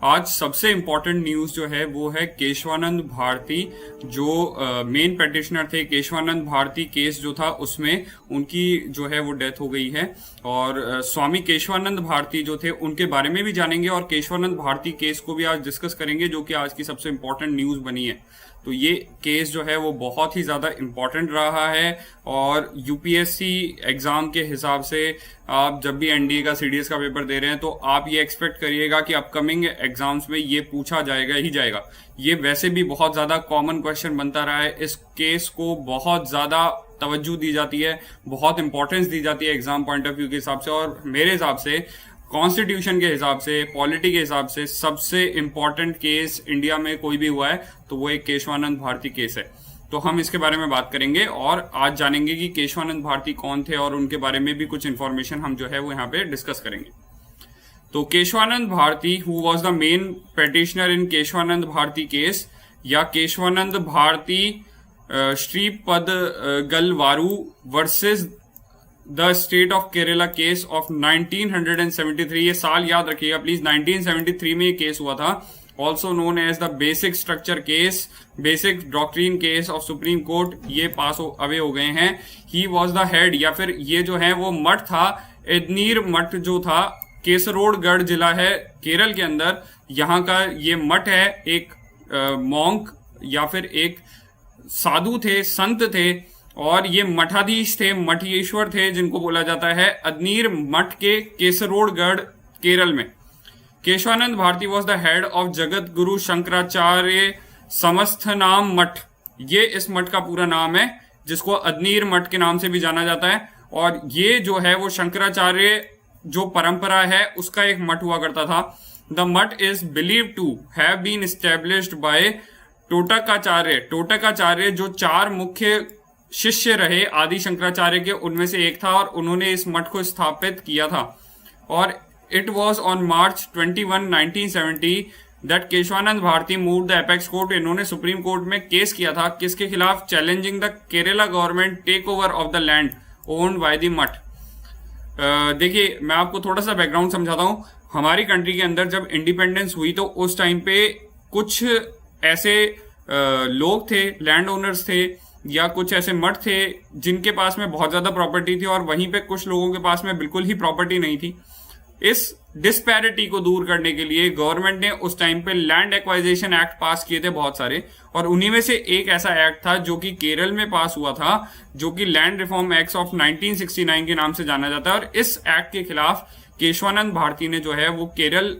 आज सबसे important news जो है वो है केशवानंद भारती, जो मेन पेटिशनर थे। केशवानंद भारती केस जो था उसमें उनकी जो है वो डेथ हो गई है, और स्वामी केशवानंद भारती जो थे उनके बारे में भी जानेंगे, और केशवानंद भारती केस को भी आज डिस्कस करेंगे, जो कि आज की सबसे इम्पोर्टेंट न्यूज बनी है। तो ये केस जो है वो बहुत ही ज़्यादा इम्पोर्टेंट रहा है, और यूपीएससी एग्ज़ाम के हिसाब से आप जब भी एनडीए का सीडीएस का पेपर दे रहे हैं तो आप ये एक्सपेक्ट करिएगा कि अपकमिंग एग्जाम्स में ये पूछा जाएगा ही जाएगा। ये वैसे भी बहुत ज़्यादा कॉमन क्वेश्चन बनता रहा है। इस केस को बहुत ज़्यादा तवज्जो दी जाती है, बहुत इंपॉर्टेंस दी जाती है एग्जाम पॉइंट ऑफ व्यू के हिसाब से, और मेरे हिसाब से कॉन्स्टिट्यूशन के हिसाब से, पॉलिटी के हिसाब से सबसे इम्पोर्टेंट केस इंडिया में कोई भी हुआ है तो वो एक केशवानंद भारती केस है। तो हम इसके बारे में बात करेंगे और आज जानेंगे कि केशवानंद भारती कौन थे, और उनके बारे में भी कुछ इन्फॉर्मेशन हम जो है वो यहाँ पे डिस्कस करेंगे। तो Kesavananda Bharati, who was the main petitioner in Kesavananda Bharati case, या Kesavananda Bharati Sripadagalvaru versus the state of Kerala case of 1973। ये साल याद रखिएगा प्लीज, 1973 में ये केस हुआ था। Also known as the basic structure case, basic doctrine case of Supreme Court. ये पास अवे हो गए हैं। ही वॉज द हेड, या फिर ये जो है वो मठ था, एदनीर मठ जो था, केसरोडगढ़ जिला है केरल के अंदर। यहाँ का ये मठ है, एक मॉन्क या फिर एक साधु थे, संत थे, और ये मठाधीश थे, मठेश्वर थे, जिनको बोला जाता है अदनीर मठ के केसरोडगढ़ केरल में। Kesavananda Bharati was the head of Jagat Guru Shankaracharya समस्थनाम मठ। ये इस मठ का पूरा नाम है, जिसको अदनीर मठ के नाम से भी जाना जाता है। और ये जो है वो शंकराचार्य जो परंपरा है उसका एक मठ हुआ करता था। The math is believe to have been established by Totakacharya. Totakacharya जो चार मुख्य शिष्य रहे आदि शंकराचार्य के, उनमें से एक था, और उन्होंने इस मठ को स्थापित किया था। और it was on March 21, 1970 that Kesavananda Bharati move the apex court. इन्होंने सुप्रीम कोर्ट में केस किया था, किसके खिलाफ? Challenging the Kerala government take over of the land owned by the mutt. देखिए, मैं आपको थोड़ा सा बैकग्राउंड समझाता हूँ। हमारी कंट्री के अंदर जब इंडिपेंडेंस हुई तो उस टाइम पे कुछ ऐसे लोग थे, लैंड ओनर्स थे, या कुछ ऐसे मठ थे जिनके पास में बहुत ज्यादा प्रॉपर्टी थी, और वहीं पे कुछ लोगों के पास में बिल्कुल ही प्रॉपर्टी नहीं थी। इस डिस्पैरिटी को दूर करने के लिए गवर्नमेंट ने उस टाइम पे लैंड एक्वाइजेशन एक्ट पास किए थे बहुत सारे, और उन्हीं में से एक ऐसा एक्ट था जो कि केरल में पास हुआ था, जो कि लैंड रिफॉर्म एक्ट ऑफ 1969 के नाम से जाना जाता है। और इस एक्ट के खिलाफ केशवानंद भारती ने जो है वो केरल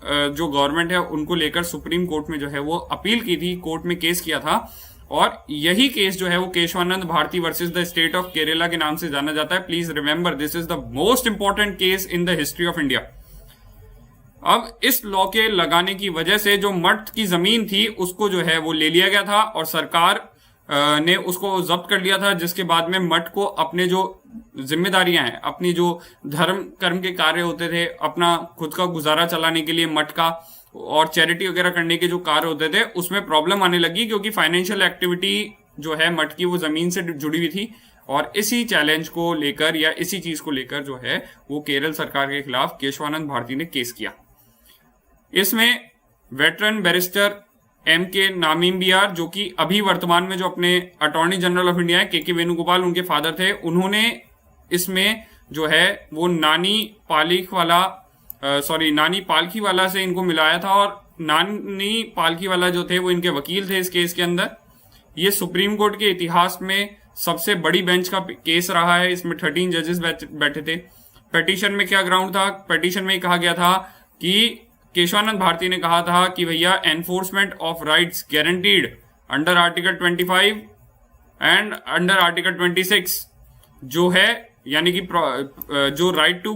जो गवर्नमेंट है उनको लेकर सुप्रीम कोर्ट में जो है वो अपील की थी, कोर्ट में केस किया था। और यही केस जो है वो Kesavananda Bharati versus the state of Kerala के नाम से जाना जाता है। Please remember, this is the most important case in the history of India. अब इस लॉ के लगाने की वजह से जो मठ की जमीन थी उसको जो है वो ले लिया गया था, और सरकार ने उसको जब्त कर लिया था, जिसके बाद में मठ को अपने जो जिम्मेदारियां हैं, अपनी जो धर्म कर्म के कार्य होते थे, अपना खुद का गुजारा चलाने के लिए मठ का, और चैरिटी वगैरह करने के जो कार्य होते थे, उसमें प्रॉब्लम आने लगी, क्योंकि फाइनेंशियल एक्टिविटी जो है मठ की वो जमीन से जुड़ी हुई थी। और इसी चैलेंज को लेकर, या इसी चीज को लेकर जो है वो केरल सरकार के खिलाफ केशवानंद भारती ने केस किया। इसमें वेटरन बैरिस्टर M.K. नामिबियार, जो कि अभी वर्तमान में जो अपने अटॉर्नी जनरल ऑफ इंडिया है, के वेणुगोपाल उनके फादर थे, उन्होंने इसमें जो है वो नानी पालखी वाला से इनको मिलाया था, और नानी पालखी वाला जो थे वो इनके वकील थे इस केस के अंदर। ये सुप्रीम कोर्ट के इतिहास में सबसे बड़ी बेंच का केस रहा है। इसमें 13 जजेस बैठे थे। पिटीशन में क्या ग्राउंड था? पिटीशन में कहा गया था कि केशवानंद भारती ने कहा था कि भैया enforcement of rights guaranteed under article 25 and under article 26 जो है, यानी कि जो right to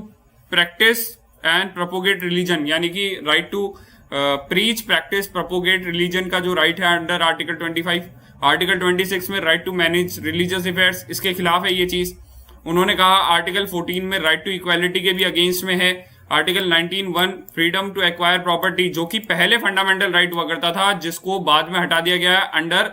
practice and propagate religion, यानी कि right to preach practice propagate religion का जो राइट है अंडर आर्टिकल 25, आर्टिकल 26 में right to manage religious affairs, इसके खिलाफ है ये चीज। उन्होंने कहा आर्टिकल 14 में राइट टू इक्वालिटी के भी अगेंस्ट में है। Article 19(1) freedom to acquire property, जो कि पहले फंडामेंटल राइट हुआ करता था, जिसको बाद में हटा दिया गया है अंडर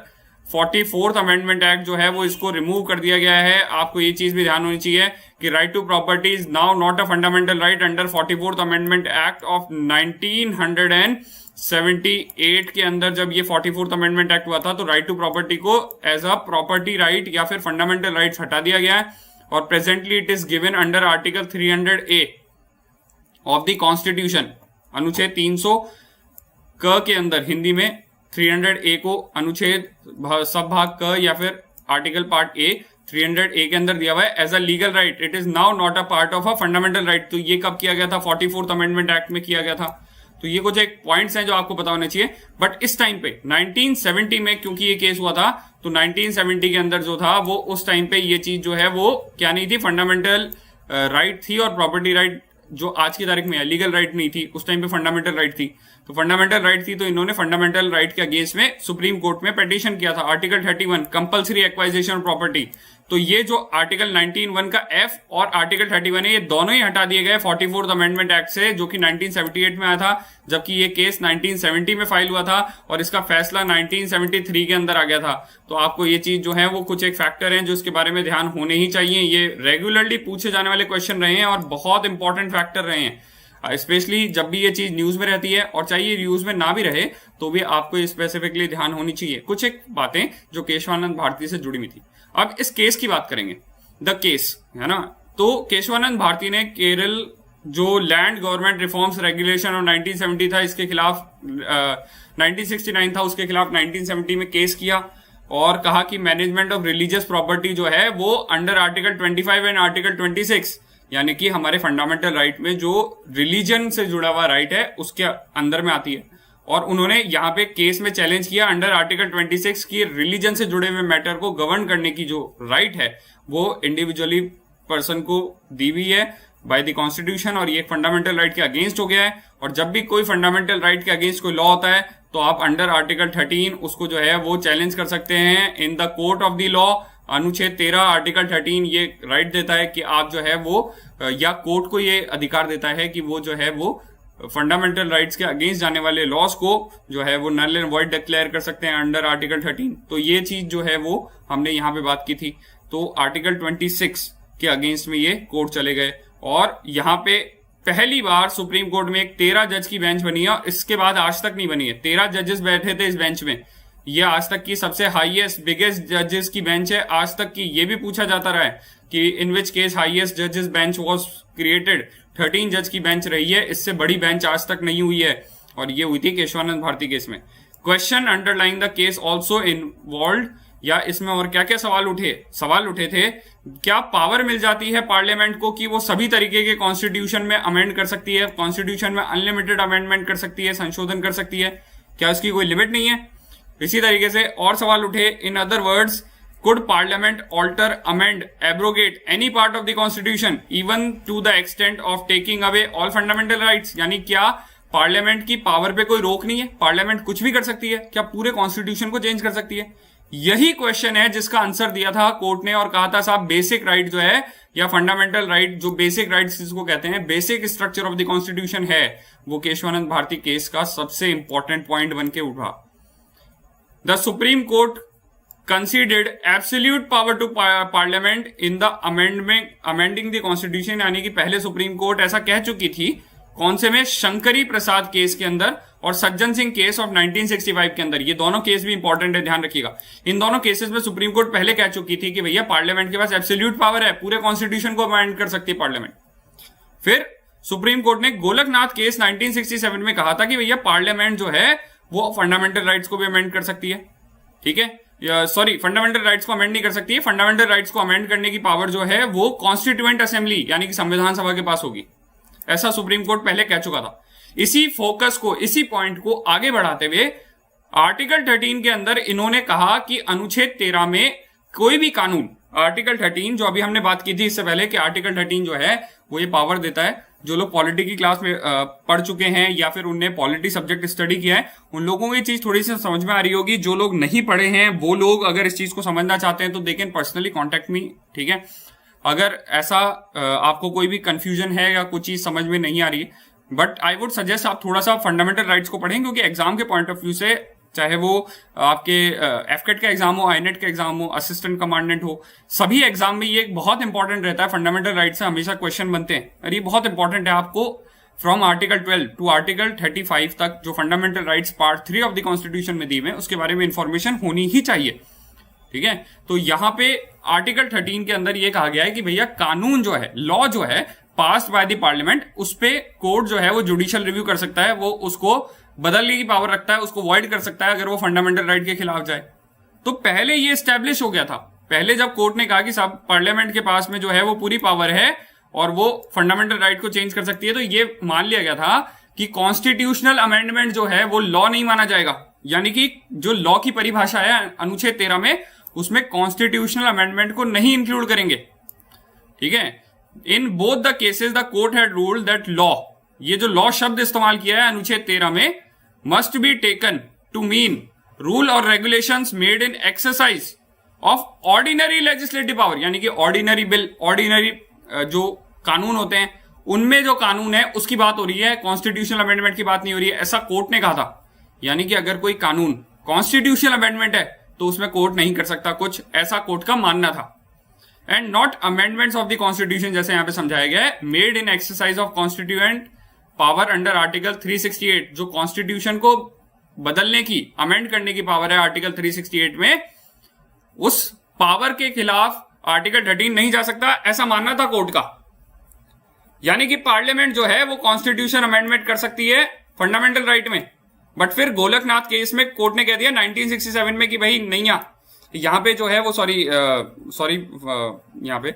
44th अमेंडमेंट एक्ट जो है वो इसको रिमूव कर दिया गया है। आपको ये चीज भी ध्यान होनी चाहिए कि right to property is now not a fundamental right under 44th amendment act of 1978 के अंदर। जब ये 44th अमेंडमेंट एक्ट हुआ था तो राइट टू प्रॉपर्टी को एज अ प्रॉपर्टी राइट या फिर फंडामेंटल राइट्स हटा दिया गया है, और presently it is given under article 300A of the constitution. अनुच्छेद 300 क के अंदर हिंदी में 300A को अनुच्छेद सब भाग क या फिर आर्टिकल पार्ट ए 300A के अंदर दिया हुआ है as a legal right. It is now not a part of a fundamental right. तो ये कब किया गया था? 44th अमेंडमेंट एक्ट में किया गया था। तो ये कुछ एक पॉइंट्स हैं जो आपको पता होने चाहिए। बट इस टाइम पे 1970 में क्योंकि ये केस हुआ था, तो 1970 के अंदर जो था वो उस टाइम पे ये चीज जो है वो क्या नहीं थी, फंडामेंटल राइट थी। और प्रॉपर्टी राइट जो आज की तारीख में है लीगल राइट नहीं थी, उस टाइम पे फंडामेंटल राइट थी। तो फंडामेंटल राइट थी तो इन्होंने फंडामेंटल राइट के अगेंस्ट में सुप्रीम कोर्ट में पिटीशन किया था। Article 31 compulsory एक्वाइजिशन property. तो ये जो आर्टिकल 19(1) का F और आर्टिकल 31 है, ये दोनों ही हटा दिए गए 44th अमेंडमेंट एक्ट से, जो कि 1978 में आया था, जबकि ये केस 1970 में फाइल हुआ था और इसका फैसला 1973 के अंदर आ गया था। तो आपको ये चीज जो है वो कुछ एक फैक्टर हैं जो इसके बारे में ध्यान होने ही चाहिए। ये रेगुलरली पूछे जाने वाले क्वेश्चन रहे हैं और बहुत इंपॉर्टेंट फैक्टर रहे हैं, स्पेशली जब भी ये चीज न्यूज में रहती है, और चाहिए न्यूज में ना भी रहे तो भी आपको स्पेसिफिकली ध्यान होनी चाहिए कुछ एक बातें जो केशवानंद भारती से जुड़ी हुई थी। अब इस केस की बात करेंगे, द केस है ना। तो केशवानंद भारती ने केरल जो लैंड गवर्नमेंट रिफॉर्म्स रेगुलेशन और 1970 था इसके खिलाफ 1969 था, उसके खिलाफ 1970 में केस किया और कहा कि मैनेजमेंट ऑफ रिलीजियस प्रॉपर्टी जो है वो अंडर आर्टिकल 25 एंड आर्टिकल 26, यानी कि हमारे फंडामेंटल राइट में जो रिलीजन से जुड़ा हुआ राइट है उसके अंदर में आती है। और उन्होंने यहाँ पे केस में चैलेंज किया अंडर आर्टिकल 26 की रिलीजन से जुड़े हुए मैटर को गवर्न करने की जो राइट है वो इंडिविजुअली पर्सन को दी हुई है बाय द कॉन्स्टिट्यूशन, और ये फंडामेंटल राइट के अगेंस्ट हो गया है। और जब भी कोई फंडामेंटल राइट के अगेंस्ट कोई लॉ होता है तो आप अंडर आर्टिकल 13 उसको जो है वो चैलेंज कर सकते हैं in the court of the law. अनुच्छेद 13 आर्टिकल 13 ये राइट देता है कि आप जो है वो या कोर्ट को ये अधिकार देता है कि वो जो है वो फंडामेंटल राइट्स के अगेंस्ट जाने वाले लॉस को जो है वो नल एंड वॉइड डिक्लेयर कर सकते हैं अंडर आर्टिकल 13। तो ये चीज जो है वो हमने यहाँ पे बात की थी। तो आर्टिकल 26 के अगेंस्ट में ये कोर्ट चले गए और यहाँ पे पहली बार सुप्रीम कोर्ट में एक 13 जज की बेंच बनी है और इसके बाद आज तक नहीं बनी है। 13 जजेस बैठे थे इस बेंच में, ये आज तक की सबसे हाईएस्ट बिगेस्ट जजेस की बेंच है आज तक की। ये भी पूछा जाता रहा है कि इन विच केस हाईएस्ट जजेस बेंच वाज क्रिएटेड। 13 जज की बेंच रही है, इससे बड़ी बेंच आज तक नहीं हुई है और ये हुई थी केशवानंद भारती केस में। Question underlying the case also involve, या इसमें और क्या क्या सवाल उठे थे। क्या पावर मिल जाती है पार्लियामेंट को कि वो सभी तरीके के कॉन्स्टिट्यूशन में अमेंड कर सकती है, कॉन्स्टिट्यूशन में अनलिमिटेड अमेंडमेंट कर सकती है, संशोधन कर सकती है, क्या उसकी कोई लिमिट नहीं है। इसी तरीके से और सवाल उठे, in other words could parliament alter, amend, abrogate any part of the constitution even to the extent of taking away all fundamental rights। यानी क्या पार्लियामेंट की पावर पे कोई रोक नहीं है, पार्लियामेंट कुछ भी कर सकती है, क्या पूरे कॉन्स्टिट्यूशन को चेंज कर सकती है। यही क्वेश्चन है जिसका आंसर दिया था कोर्ट ने और कहा था साहब बेसिक राइट जो है या फंडामेंटल राइट जो बेसिक राइट्स जिसको कहते हैं, basic structure of the constitution है, वो केशवानंद भारती केस का सबसे इंपॉर्टेंट पॉइंट बन के उठा। The supreme court considered absolute power to parliament in the amending the constitution, यानी कि पहले सुप्रीम कोर्ट ऐसा कह चुकी थी कौन से में, शंकरी प्रसाद केस के अंदर और सज्जन सिंह केस ऑफ 1965 के अंदर। ये दोनों केस भी इंपॉर्टेंट है, ध्यान रखिएगा। इन दोनों केसेस में सुप्रीम कोर्ट पहले कह चुकी थी कि भैया पार्लियामेंट के पास एब्सोल्यूट पावर है, पूरे कॉन्स्टिट्यूशन को अमेंड कर सकती है पार्लियामेंट। फिर सुप्रीम कोर्ट ने गोलकनाथ केस 1967 में कहा था कि भैया पार्लियामेंट जो है वो फंडामेंटल राइट्स को भी अमेंड कर सकती है, ठीक है, सॉरी फंडामेंटल राइट्स को अमेंड नहीं कर सकती है, फंडामेंटल राइट्स को अमेंड करने की पावर जो है वो कॉन्स्टिट्यूएंट असेंबली यानी कि संविधान सभा के पास होगी, ऐसा सुप्रीम कोर्ट पहले कह चुका था। इसी फोकस को, इसी पॉइंट को आगे बढ़ाते हुए आर्टिकल 13 के अंदर इन्होंने कहा कि अनुच्छेद 13 में कोई भी कानून, आर्टिकल 13 जो अभी हमने बात की थी इससे पहले कि आर्टिकल 13 जो है वो ये पावर देता है, जो लोग पॉलिटी की क्लास में पढ़ चुके हैं या फिर उनने पॉलिटी सब्जेक्ट स्टडी किया है उन लोगों को ये चीज थोड़ी सी समझ में आ रही होगी। जो लोग नहीं पढ़े हैं वो लोग अगर इस चीज को समझना चाहते हैं तो they can personally contact me, ठीक है। अगर ऐसा आपको कोई भी कंफ्यूजन है या कुछ चीज समझ में नहीं आ रही है, बट आई वुड सजेस्ट आप थोड़ा सा फंडामेंटल राइट्स को पढ़ें, क्योंकि एग्जाम के पॉइंट ऑफ व्यू से चाहे वो आपके एफकेट का एग्जाम हो, आईनेट का एग्जाम हो, असिस्टेंट कमांडेंट हो, सभी एग्जाम में ये बहुत इंपॉर्टेंट रहता है। फंडामेंटल राइट से हमेशा क्वेश्चन बनते हैं और ये बहुत इंपॉर्टेंट है। आपको फ्रॉम आर्टिकल 12 टू आर्टिकल 35 तक जो fundamental rights part 3 of the constitution में दी हुए उसके बारे में इंफॉर्मेशन होनी ही चाहिए। ठीक है, तो यहां पे आर्टिकल 13 के अंदर ये कहा गया है कि भैया कानून जो है, लॉ जो है पास्ड बाय द पार्लियामेंट, उस पे कोर्ट जो है वो जुडिशियल रिव्यू कर सकता है, वो उसको बदलने की पावर रखता है, उसको वॉइड कर सकता है अगर वो फंडामेंटल राइट के खिलाफ जाए। तो पहले ये स्टैब्लिश हो गया था, पहले जब कोर्ट ने कहा कि साहब पार्लियामेंट के पास में जो है वो पूरी पावर है और वो फंडामेंटल राइट को चेंज कर सकती है, तो ये मान लिया गया था कि कॉन्स्टिट्यूशनल अमेंडमेंट जो है वो लॉ नहीं माना जाएगा। यानी कि जो लॉ की परिभाषा है अनुच्छेद 13 में, उसमें कॉन्स्टिट्यूशनल अमेंडमेंट को नहीं इंक्लूड करेंगे। ठीक है, in both the cases the court had ruled that law, ये जो लॉ शब्द इस्तेमाल किया है अनुच्छेद 13 में, must be taken to mean rule or regulations made in exercise of ordinary legislative power. यानी कि ऑर्डिनरी बिल, ऑर्डिनरी जो कानून होते हैं उनमें जो कानून है उसकी बात हो रही है, कॉन्स्टिट्यूशनल अमेंडमेंट की बात नहीं हो रही है, ऐसा कोर्ट ने कहा था। यानी कि अगर कोई कानून कॉन्स्टिट्यूशनल अमेंडमेंट है तो उसमें कोर्ट नहीं कर सकता कुछ, ऐसा कोर्ट का मानना था। And not amendments of the constitution, जैसे यहां पे समझाया गया है, made in exercise of constituent power under article 368, जो कॉन्स्टिट्यूशन को बदलने की, अमेंड करने की पावर है आर्टिकल 368 में, उस पावर के खिलाफ आर्टिकल 13 नहीं जा सकता, ऐसा मानना था कोर्ट का। यानी कि पार्लियामेंट जो है वो कॉन्स्टिट्यूशन अमेंडमेंट कर सकती है फंडामेंटल राइट में। बट फिर गोलकनाथ केस में कोर्ट ने कह दिया 1967 में कि भाई नहीं, यहां पे जो है वो सॉरी यहां पे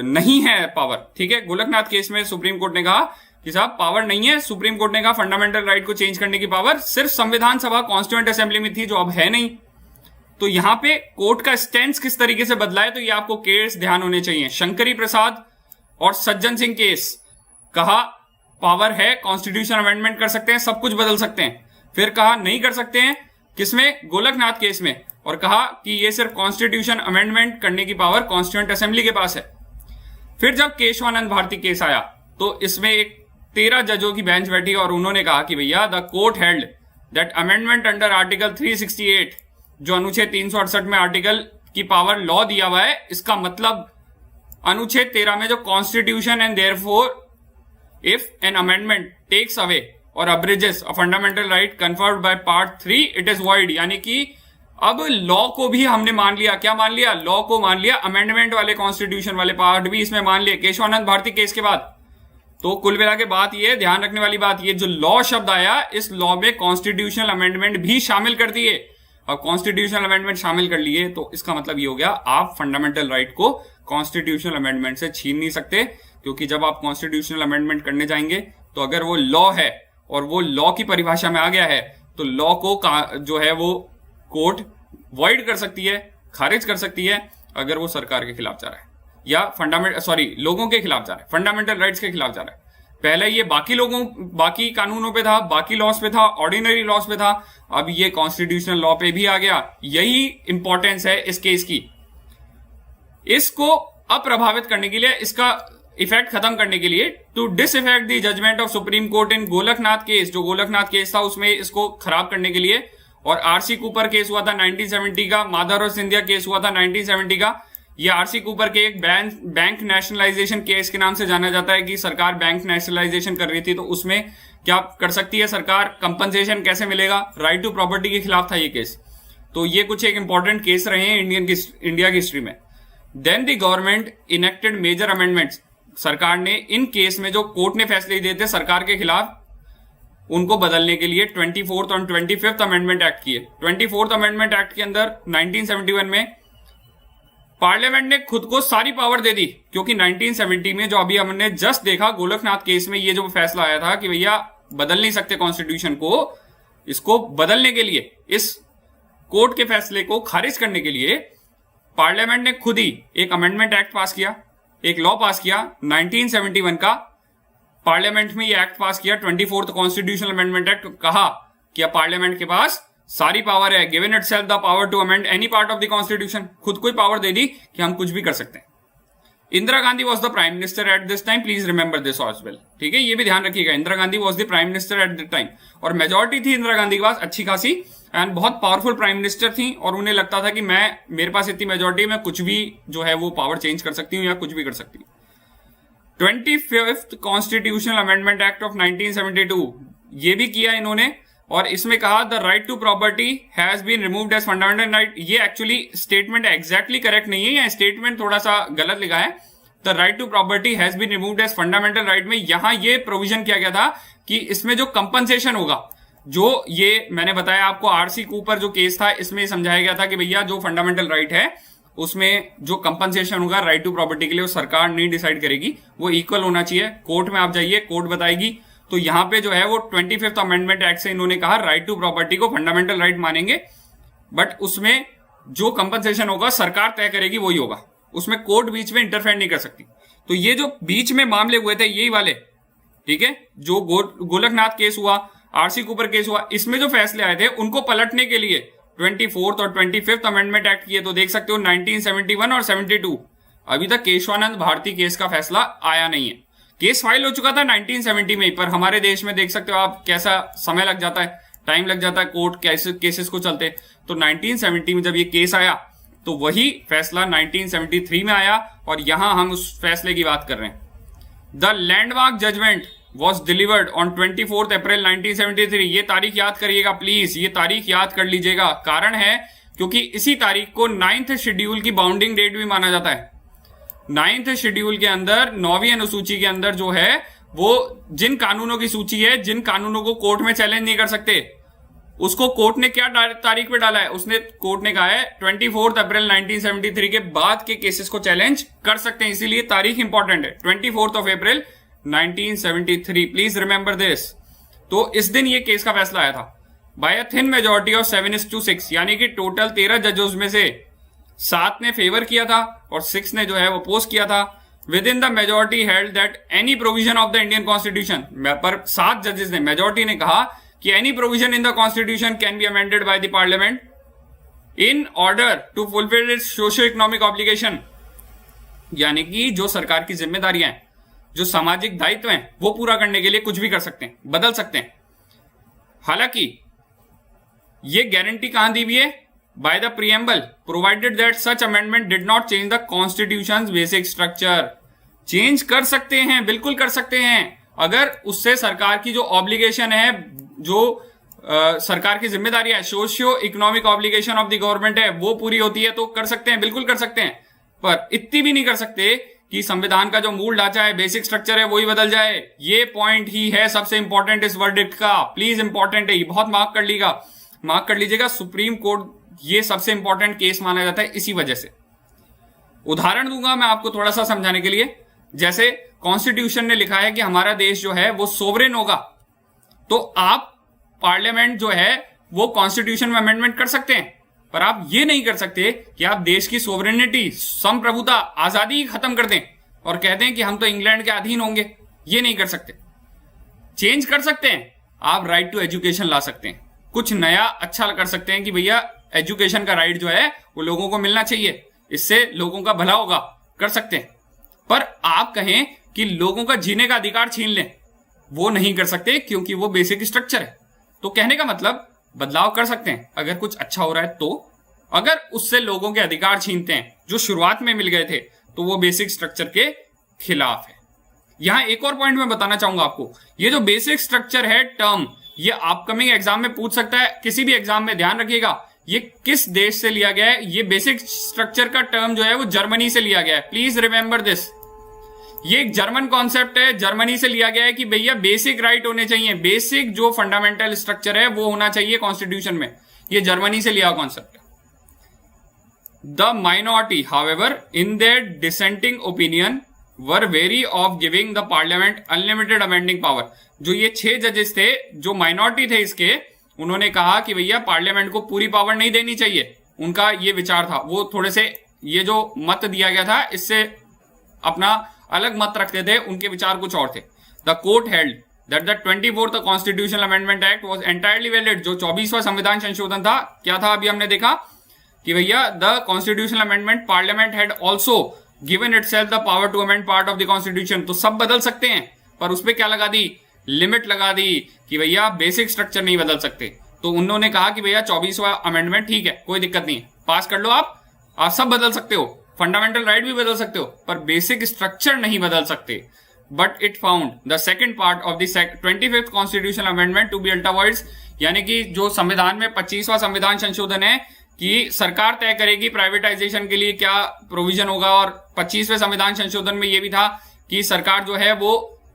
नहीं है पावर। ठीक है, गोलकनाथ केस में सुप्रीम कोर्ट ने कहा कि साहब पावर नहीं है। सुप्रीम कोर्ट ने कहा फंडामेंटल राइट को चेंज करने की पावर सिर्फ संविधान सभा, कॉन्स्टिट्यूएंट असेंबली में थी, जो अब है नहीं। तो यहां पे कोर्ट का स्टैंड किस तरीके से बदला है, तो ये आपको केस ध्यान होने चाहिए। शंकरी प्रसाद और सज्जन सिंह केस, कहा पावर है, कॉन्स्टिट्यूशन अमेंडमेंट कर सकते हैं, सब कुछ बदल सकते हैं। फिर कहा नहीं कर सकते हैं, किसमें, गोलकनाथ केस में, और कहा कि ये सिर्फ कॉन्स्टिट्यूशन अमेंडमेंट करने की पावर कॉन्स्टिट्यूएंट असेंबली के पास है। फिर जब केशवानंद भारती केस आया तो इसमें एक 13 जजों की बेंच बैठी और उन्होंने कहा कि भैया the court held that amendment under article 368, जो अनुच्छेद 368 में आर्टिकल की पावर लॉ दिया हुआ है, इसका मतलब अनुच्छेद 13 में जो constitution and therefore if an amendment takes away or abridges a fundamental right conferred by part 3 it is void. यानी कि अब लॉ को भी हमने मान लिया, क्या मान लिया, लॉ को मान लिया, अमेंडमेंट वाले कॉन्स्टिट्यूशन वाले पार्ट भी इसमें मान लिए केशवानंद भारती केस के बाद। तो कुल मिला के बात ये ध्यान रखने वाली बात, ये जो लॉ शब्द आया, इस लॉ में कॉन्स्टिट्यूशनल अमेंडमेंट भी शामिल कर दिए। अब कॉन्स्टिट्यूशनल अमेंडमेंट शामिल कर लिए तो इसका मतलब ये हो गया आप फंडामेंटल राइट को कॉन्स्टिट्यूशनल अमेंडमेंट से छीन नहीं सकते, क्योंकि जब आप कॉन्स्टिट्यूशनल अमेंडमेंट करने जाएंगे तो अगर वो लॉ है और वो लॉ की परिभाषा में आ गया है तो लॉ को जो है वो कोर्ट वॉइड कर सकती है, खारिज कर सकती है, अगर वो सरकार के खिलाफ जा रहा है या लोगों के खिलाफ जा रहा है, फंडामेंटल राइट्स के खिलाफ जा रहा है। पहले ये बाकी कानूनों पे था, बाकी लॉस पे था, ऑर्डिनरी लॉस पे था, अब ये कॉन्स्टिट्यूशनल लॉ पे भी आ गया। यही इंपॉर्टेंस है इस केस की। इसको अप्रभावित करने के लिए, इसका इफेक्ट खत्म करने के लिए, to disaffect the judgement of Supreme Court in Golaknath case, जो गोलकनाथ केस था उसमें इसको खराब करने के लिए, और आरसी कूपर केस हुआ था 1970 का, माधर और सिंधिया केस हुआ था 1970 का। ये आरसी कूपर के एक बैंक नेशनलाइजेशन केस के नाम से जाना जाता है कि सरकार बैंक नेशनलाइजेशन कर रही थी, तो उसमें क्या कर सकती है सरकार, कंपनसेशन कैसे मिलेगा, राइट टू प्रॉपर्टी के खिलाफ था ये केस। तो ये कुछ एक इंपॉर्टेंट केस रहे हैं इंडिया की हिस्ट्री में। Then the government enacted major amendments, सरकार ने इन केस में जो कोर्ट ने फैसले दिए थे सरकार के खिलाफ, उनको बदलने के लिए 24th और 25th अमेंडमेंट एक्ट किए। 24th अमेंडमेंट एक्ट के अंदर 1971 में पार्लियामेंट ने खुद को सारी पावर दे दी, क्योंकि 1970 में जो अभी हमने जस्ट देखा गोलकनाथ केस में, ये जो फैसला आया था कि भैया बदल नहीं सकते कॉन्स्टिट्यूशन को, इसको बदलने के लिए, इस कोर्ट के फैसले को खारिज करने के लिए पार्लियामेंट ने खुद ही एक अमेंडमेंट एक्ट पास किया, एक लॉ पास किया 1971 का। पार्लियामेंट में ये एक्ट पास किया 24th कॉन्स्टिट्यूशनल अमेंडमेंट एक्ट, कहा कि अब पार्लियामेंट के पास सारी पावर है, given itself the power to amend any part of the constitution, खुद को ही पावर दे दी कि हम कुछ भी कर सकते हैं। Indira Gandhi was the prime minister at this time, please remember this as well, ठीक है, ये भी ध्यान रखिएगा, Indira Gandhi was the prime minister at the time, और मेजोरिटी थी इंदिरा गांधी के पास अच्छी खासी, एंड बहुत पावरफुल प्राइम मिनिस्टर थी, और उन्हें लगता था कि मेरे पास इतनी मेजोरिटी में कुछ भी जो है वो पावर चेंज कर सकती हूँ या कुछ भी कर सकती हूँ। 25th constitutional amendment act of 1972 ये भी किया इन्होंने, और इसमें कहा the right to property has been removed as fundamental right. ये एक्चुअली स्टेटमेंट एग्जैक्टली करेक्ट नहीं है, या स्टेटमेंट थोड़ा सा गलत लिखा है। The right to property has been removed as fundamental right में यहां ये प्रोविजन किया गया था कि इसमें जो कंपनसेशन होगा, जो ये मैंने बताया आपको आरसी कूपर जो केस था, इसमें समझाया गया था कि भैया जो फंडामेंटल राइट है उसमें जो कंपनसेशन होगा राइट टू प्रॉपर्टी के लिए, वो सरकार नहीं डिसाइड करेगी, वो इक्वल होना चाहिए। कोर्ट में आप जाइए, कोर्ट बताएगी। तो यहां पे जो है वो 25th अमेंडमेंट एक्ट से इन्होंने कहा राइट टू प्रॉपर्टी को फंडामेंटल राइट मानेंगे, बट उसमें जो कंपनसेशन होगा सरकार तय करेगी, वही होगा, उसमें कोर्ट बीच में इंटरफेयर नहीं कर सकती। तो ये जो बीच में मामले हुए थे यही वाले, ठीक है, जो गोलकनाथ केस हुआ, आरसी कूपर केस हुआ, इसमें जो फैसले आए थे उनको पलटने के लिए 24th और 25th अमेंडमेंट एक्ट किए। तो देख सकते हो 1971 और 72, अभी तक केशवानंद भारती केस का फैसला आया नहीं है। केस फाइल हो चुका था 1970 में, पर हमारे देश में देख सकते हो आप कैसा समय लग जाता है, टाइम लग जाता है कोर्ट केसेस को चलते। तो 1970 में जब ये केस आया तो वही फैसला 1973 में आया, और यहां हम उस फैसले की बात कर रहे हैं। The landmark judgement was delivered on 24 April 1973। ये तारीख याद करिएगा प्लीज, ये तारीख याद कर लीजिएगा। कारण है क्योंकि इसी तारीख को 9th शेड्यूल की बाउंडिंग डेट भी माना जाता है। 9th शेड्यूल के अंदर 9वीं अनुसूची के अंदर जो है वो जिन कानूनों की सूची है, जिन कानूनों को कोर्ट में चैलेंज नहीं कर सकते, उसको कोर्ट ने क्या तारीख पे डाला है, उसने कोर्ट ने कहा है 24 अप्रैल 1973 के बाद के केसेस को चैलेंज कर सकते हैं, इसीलिए तारीख इंपॉर्टेंट है 24 अप्रैल 1973, प्लीज रिमेंबर दिस। तो इस दिन ये केस का फैसला आया था by a thin majority of 7:6, यानी कि टोटल 13 जजेस में से 7 ने फेवर किया था और 6 ने जो है वो अपोज किया था। Within the majority held that any provision of the Indian constitution, पर 7 जजेस ने, मेजोरिटी ने कहा कि any provision in the constitution can be amended by the parliament in order to fulfil its socio economic obligation, यानी कि जो सरकार की जिम्मेदारियां हैं, जो सामाजिक दायित्व हैं, वो पूरा करने के लिए कुछ भी कर सकते हैं, बदल सकते हैं। हालांकि ये गारंटी कहां दी हुई है, by the preamble provided that such amendment did not change the constitution basic structure. Change कर सकते हैं, बिल्कुल कर सकते हैं, अगर उससे सरकार की जो ऑब्लिगेशन है, जो सरकार की जिम्मेदारी है, socio economic obligation of the government है, वो पूरी होती है तो कर सकते हैं, बिल्कुल कर सकते हैं। पर इतनी भी नहीं कर सकते कि संविधान का जो मूल ढांचा है, बेसिक स्ट्रक्चर है, वही बदल जाए। ये पॉइंट ही है सबसे इंपॉर्टेंट इस वर्डिक्ट का, प्लीज इंपॉर्टेंट है, ये बहुत मार्क कर लीजिएगा। सुप्रीम कोर्ट ये सबसे इंपॉर्टेंट केस माना जाता है इसी वजह से। उदाहरण दूंगा मैं आपको थोड़ा सा समझाने के लिए। जैसे कॉन्स्टिट्यूशन ने लिखा है कि हमारा देश जो है वो सोवरेन होगा, तो आप पार्लियामेंट जो है वो कॉन्स्टिट्यूशन में अमेंडमेंट कर सकते हैं, पर आप ये नहीं कर सकते कि आप देश की सोवरेनिटी, संप्रभुता, आजादी खत्म कर दें और कहते हैं कि हम तो इंग्लैंड के अधीन होंगे। ये नहीं कर सकते। चेंज कर सकते हैं, आप राइट टू एजुकेशन ला सकते हैं, कुछ नया अच्छा कर सकते हैं कि भैया एजुकेशन का राइट जो है वो लोगों को मिलना चाहिए, इससे लोगों का भला होगा, कर सकते हैं। पर आप कहें कि लोगों का जीने का अधिकार छीन लें, वो नहीं कर सकते, क्योंकि वो बेसिक स्ट्रक्चर है। तो कहने का मतलब बदलाव कर सकते हैं अगर कुछ अच्छा हो रहा है तो, अगर उससे लोगों के अधिकार छीनते हैं जो शुरुआत में मिल गए थे, तो वो बेसिक स्ट्रक्चर के खिलाफ है। यहां एक और पॉइंट मैं बताना चाहूंगा आपको, ये जो बेसिक स्ट्रक्चर है टर्म, ये अपकमिंग एग्जाम में पूछ सकता है, किसी भी एग्जाम में ध्यान रखिएगा। ये किस देश से लिया गया है? ये बेसिक स्ट्रक्चर का टर्म जो है वो जर्मनी से लिया गया है, प्लीज रिमेंबर दिस। ये एक जर्मन कॉन्सेप्ट है, जर्मनी से लिया गया है कि भैया बेसिक राइट होने चाहिए, बेसिक जो फंडामेंटल स्ट्रक्चर है वो होना चाहिए कॉन्स्टिट्यूशन में। ये जर्मनी से लिया कॉन्सेप्ट है। The minority however in their dissenting opinion were very of giving the parliament unlimited amending power. जो ये 6 जजेस थे जो माइनॉरिटी थे इसके, उन्होंने कहा कि भैया पार्लियामेंट को पूरी पावर नहीं देनी चाहिए। उनका ये विचार था, वो थोड़े से ये जो मत दिया गया था इससे अपना अलग मत रखते थे, उनके विचार कुछ और थे। The court held that the 24th constitutional amendment act was entirely valid. जो 24वां संविधान संशोधन था, क्या था अभी हमने देखा कि भैया the constitutional amendment parliament had also given itself the power to amend part of the constitution. तो सब बदल सकते हैं, पर उस पर क्या लगा दी, लिमिट लगा दी कि भैया बेसिक स्ट्रक्चर नहीं बदल सकते। तो उन्होंने कहा कि भैया 24वां अमेंडमेंट ठीक है, कोई दिक्कत नहीं है, पास कर लो, आप सब बदल सकते हो, फंडामेंटल राइट भी बदल सकते हो, पर बेसिक स्ट्रक्चर नहीं बदल सकते। But it found the second part of the 25th constitutional amendment to be ultra vires, यानी कि जो संविधान में 25वां संविधान संशोधन है कि सरकार तय करेगी प्राइवेटाइजेशन के लिए क्या प्रोविजन होगा, और 25वें संविधान संशोधन में यह भी था कि सरकार जो है वो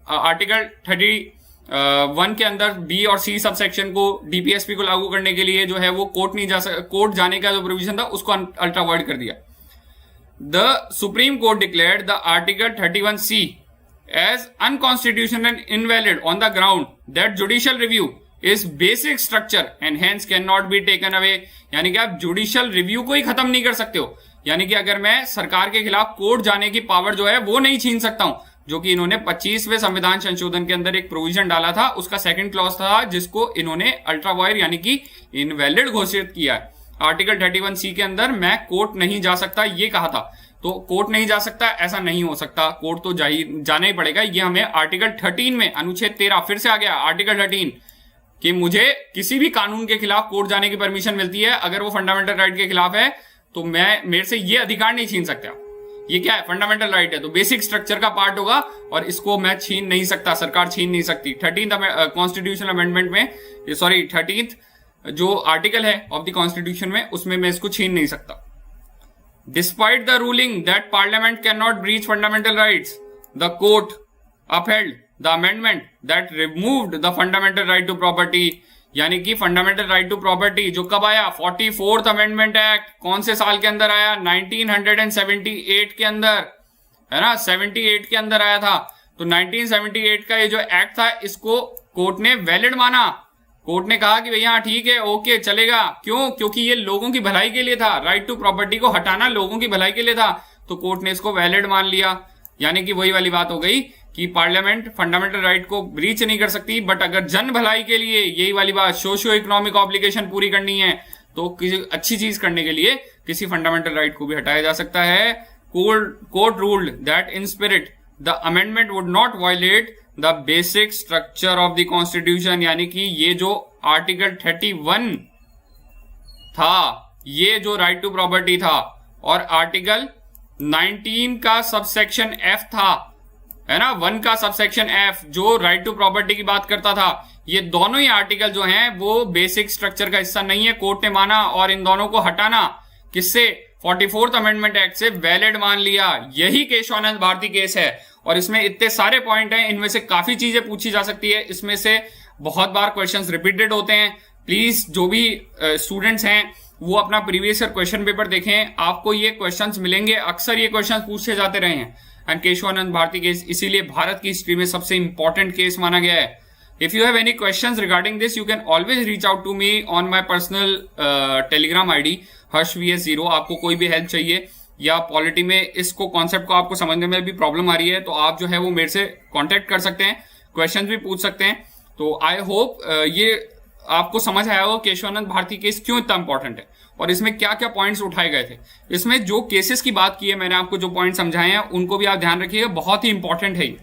आर्टिकल 31 के अंदर बी और सी सब सेक्शन को, डीपीएसपी को लागू करने के लिए जो है वो कोर्ट जाने का जो प्रोविजन था उसको अल्ट्रावर्ड कर दिया। The supreme court declared the article 31C as unconstitutional and invalid on the ground that judicial review is basic structure and hence cannot be taken away। यानी कि आप जुडिशियल रिव्यू को ही खत्म नहीं कर सकते हो, यानी कि अगर मैं सरकार के खिलाफ कोर्ट जाने की पावर जो है वो नहीं छीन सकता हूं, जो कि इन्होंने 25वें संविधान संशोधन के अंदर एक प्रोविजन डाला था, उसका सेकंड क्लॉज था जिसको इन्होंने अल्ट्रावायर यानी कि इनवैलिड घोषित किया है। आर्टिकल 31C के अंदर मैं कोर्ट नहीं जा सकता ये कहा था, तो कोर्ट नहीं जा सकता ऐसा नहीं हो सकता, कोर्ट तो जाना ही पड़ेगा। ये हमें आर्टिकल 13 में अनुच्छेद 13 फिर से आ गया आर्टिकल 13 कि मुझे किसी भी कानून के खिलाफ कोर्ट जाने की परमिशन मिलती है, अगर वो फंडामेंटल राइट के खिलाफ है तो मेरे से ये अधिकार नहीं छीन सकता। ये क्या है, फंडामेंटल राइट है, तो बेसिक स्ट्रक्चर का पार्ट होगा और इसको मैं छीन नहीं सकता, सरकार छीन नहीं सकती। 13th कॉन्स्टिट्यूशनल अमेंडमेंट में 13th जो आर्टिकल है ऑफ द कॉन्स्टिट्यूशन में, उसमें मैं इसको छीन नहीं सकता। Despite the ruling that Parliament cannot breach fundamental rights, the court upheld the amendment that removed the fundamental right to property। यानी कि फंडामेंटल राइट टू प्रॉपर्टी जो कब आया, 44th अमेंडमेंट एक्ट, कौन से साल के अंदर आया, 1978 के अंदर, है ना, 78 के अंदर आया था। तो 1978 का ये जो एक्ट था इसको कोर्ट ने वैलिड माना। कोर्ट ने कहा कि भैया ठीक है, ओके चलेगा, क्यों, क्योंकि ये लोगों की भलाई के लिए था, राइट टू प्रॉपर्टी को हटाना लोगों की भलाई के लिए था, तो कोर्ट ने इसको वैलिड मान लिया। यानी कि वही वाली बात हो गई कि पार्लियामेंट फंडामेंटल राइट को ब्रीच नहीं कर सकती, बट अगर जन भलाई के लिए, यही वाली बात, सोशियो इकोनॉमिक ऑब्लिगेशन पूरी करनी है तो किसी अच्छी चीज करने के लिए किसी फंडामेंटल राइट को भी हटाया जा सकता है। Court ruled that in spirit the amendment would not violate the basic structure of the constitution. यानी कि ये जो आर्टिकल 31 था, ये जो राइट टू प्रॉपर्टी था, और आर्टिकल 19 का सबसेक्शन F था, है ना, 1 का सबसेक्शन F जो राइट टू प्रॉपर्टी की बात करता था, ये दोनों ही आर्टिकल जो हैं वो बेसिक स्ट्रक्चर का हिस्सा नहीं है, कोर्ट ने माना, और इन दोनों को हटाना किससे, 44th अमेंडमेंट एक्ट से वैलिड मान लिया। यही केशवानंद भारती केस है, और इसमें इतने सारे पॉइंट हैं, इनमें से काफी चीजें पूछी जा सकती है, इसमें से बहुत बार क्वेश्चंस रिपीटेड होते हैं। प्लीज जो भी स्टूडेंट्स हैं वो अपना प्रीवियस ईयर क्वेश्चन पेपर देखें, आपको ये क्वेश्चंस मिलेंगे, अक्सर ये क्वेश्चंस पूछे जाते रहे हैं। एंड केशवानंद भारती केस इसीलिए भारत की हिस्ट्री में सबसे इंपॉर्टेंट केस माना गया है। If you have any questions regarding this, you can always reach out to me on my personal Telegram ID HarshVS0। आपको कोई भी हेल्प चाहिए या पॉलिटी में इसको कॉन्सेप्ट को आपको समझने में भी प्रॉब्लम आ रही है, तो आप जो है वो मेरे से कॉन्टेक्ट कर सकते हैं, क्वेश्चन भी पूछ सकते हैं। तो आई होप ये आपको समझ आया होगा केशवानंद भारती केस क्यों इतना इंपॉर्टेंट है और इसमें क्या क्या पॉइंट्स उठाए गए थे। इसमें जो केसेस की बात की है मैंने, आपको जो पॉइंट समझाए हैं उनको भी आप ध्यान रखिएगा, बहुत ही इंपॉर्टेंट है ये।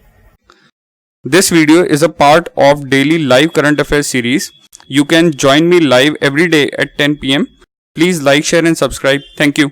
This video is a part of daily live current affairs series. You can join me live every day at 10 p.m. Please like, share and subscribe. Thank you.